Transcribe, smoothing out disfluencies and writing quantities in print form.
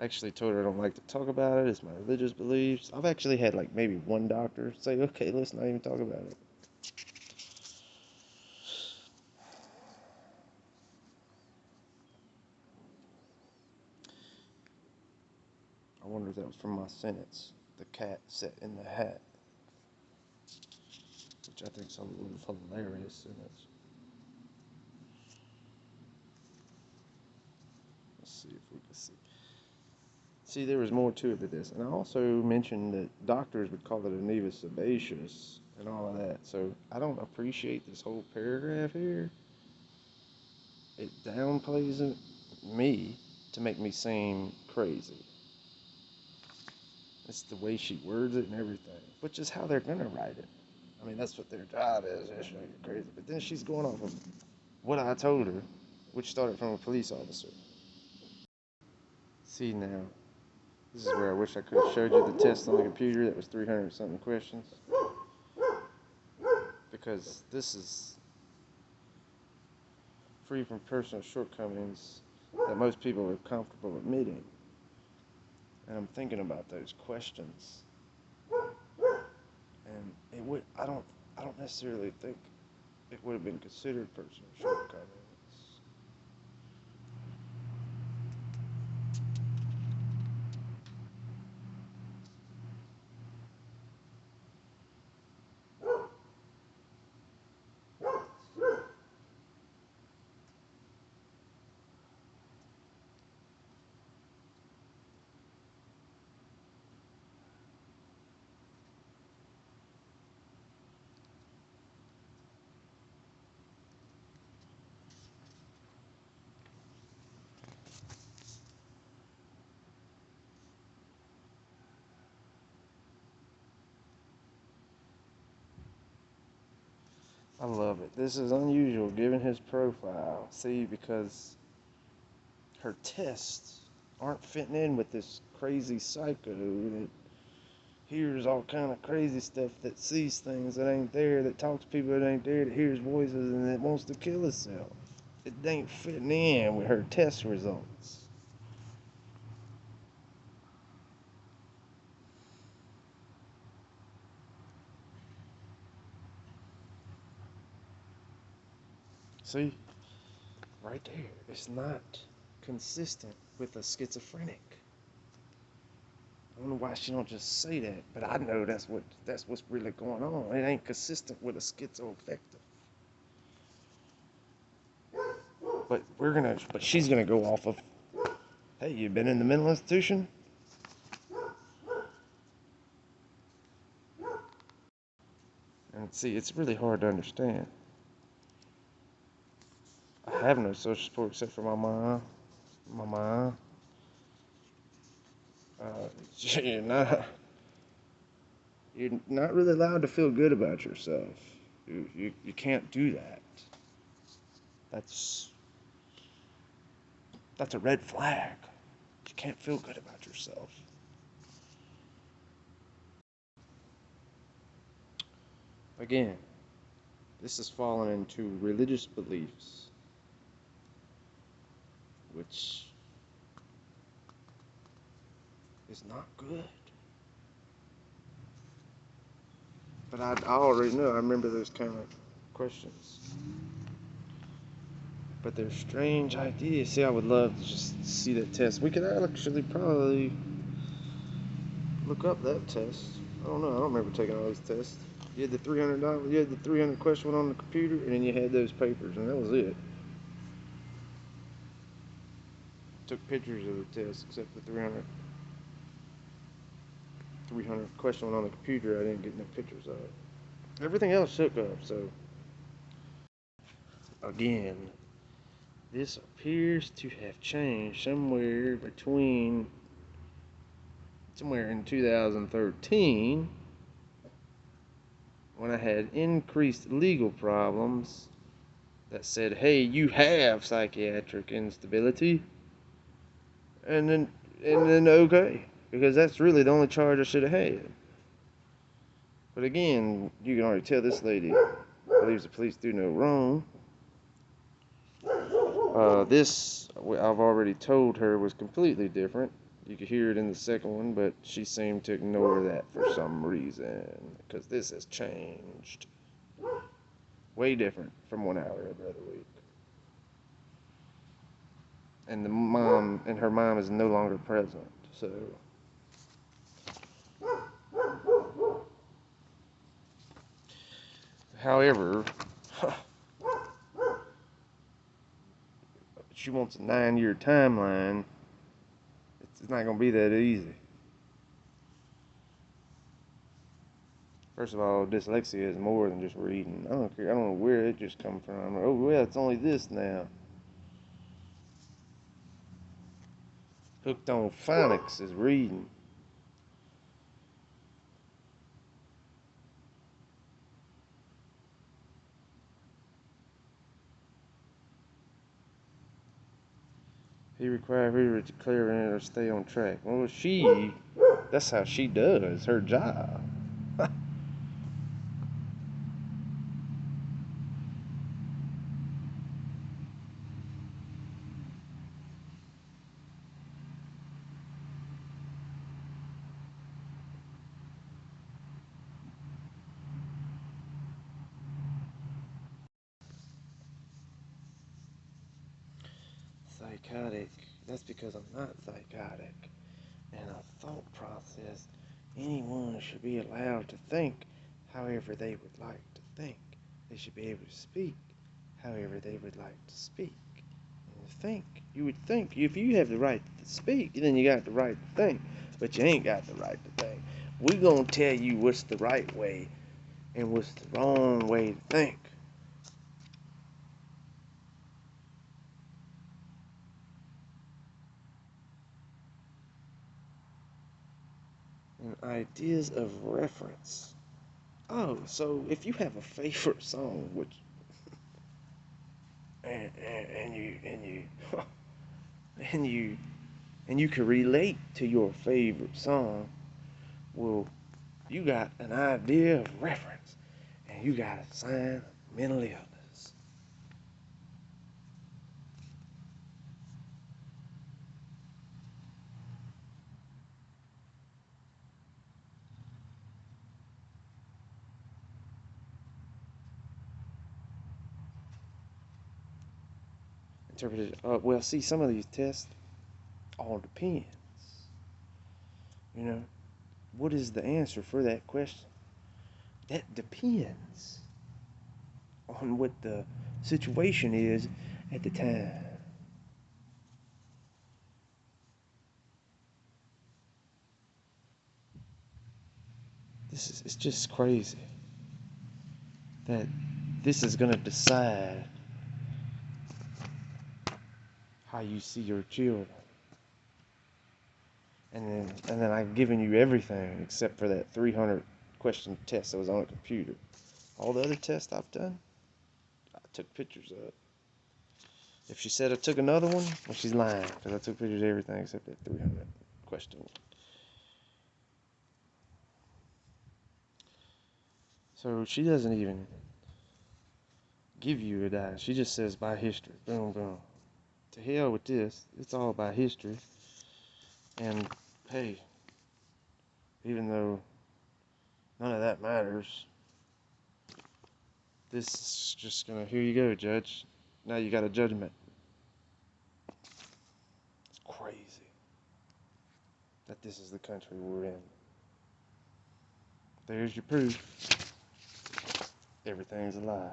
I actually told her I don't like to talk about it. It's my religious beliefs. I've actually had like maybe one doctor say, okay, let's not even talk about it. I wonder if that was from my sentence. The cat sat in the hat, which I think is a little hilarious sentence. Let's see if we can see. See, there was more to it than this. And I also mentioned that doctors would call it a nevus sebaceous and all of that. So I don't appreciate this whole paragraph here. It downplays me to make me seem crazy. It's the way she words it and everything, which is how they're gonna write it. I mean, that's what their job is. They're showing you crazy. But then she's going off of what I told her, which started from a police officer. See now, this is where I wish I could have showed you the test on the computer that was 300 something questions. Because this is free from personal shortcomings that most people are comfortable admitting. And I'm thinking about those questions. And I don't necessarily think it would have been considered personal shortcomings. I love it. This is unusual given his profile. See, because her tests aren't fitting in with this crazy psycho that hears all kind of crazy stuff, that sees things that ain't there, that talks to people that ain't there, that hears voices and that wants to kill itself. It ain't fitting in with her test results. See, right there, it's not consistent with a schizophrenic. I don't know why she don't just say that, but I know that's what's really going on. It ain't consistent with a schizoaffective. But she's gonna go off of, hey, you been in the mental institution? And see, it's really hard to understand. I have no social support except for my mom. My mom. You're not you're not really allowed to feel good about yourself. You can't do that. That's that's a red flag. You can't feel good about yourself. Again, this has fallen into religious beliefs, which is not good. But I already know. I remember those kind of questions. But they're strange ideas. See, I would love to just see that test. We could actually probably look up that test. I don't know. I don't remember taking all those tests. You had the $300. You had the 300 question one on the computer, and then you had those papers, and that was it. Took pictures of the test, except the 300 question one on the computer. I didn't get no pictures of it. Everything else took up. So again, this appears to have changed somewhere in 2013 when I had increased legal problems that said, hey, you have psychiatric instability, and then okay, because that's really the only charge I should have had. But again, you can already tell this lady believes the police do no wrong. This, I've already told her, was completely different. You could hear it in the second one, but she seemed to ignore that for some reason. Because this has changed. Way different from one hour every other week. And her mom is no longer present. So, however, she wants a 9-year timeline. It's not going to be that easy. First of all, dyslexia is more than just reading. I don't care. I don't know where it just come from. Oh, well, it's only this now. Hooked on phonics is reading. He required her to clear in or stay on track. Well, that's how she does her job. Psychotic. That's because I'm not psychotic. And a thought process, anyone should be allowed to think however they would like to think. They should be able to speak however they would like to speak. And think. You would think. If you have the right to speak, then you got the right to think. But you ain't got the right to think. We're going to tell you what's the right way and what's the wrong way to think. And ideas of reference. Oh, so if you have a favorite song, which and you and you and you can relate to your favorite song, well, you got an idea of reference, and you got a sign of mental illness. Interpreted. Well, see, some of these tests all depends. You know, what is the answer for that question? That depends on what the situation is at the time. It's just crazy that this is gonna decide how you see your children. And then I've given you everything except for that 300 question test that was on a computer. All the other tests I've done, I took pictures of. If she said I took another one, well, she's lying, because I took pictures of everything except that 300 question. So she doesn't even give you a die. She just says by history. Boom, boom. To hell with this. It's all by history. And hey, even though none of that matters, this is just gonna, here you go, judge. Now you got a judgment. It's crazy that this is the country we're in. There's your proof. Everything's a lie.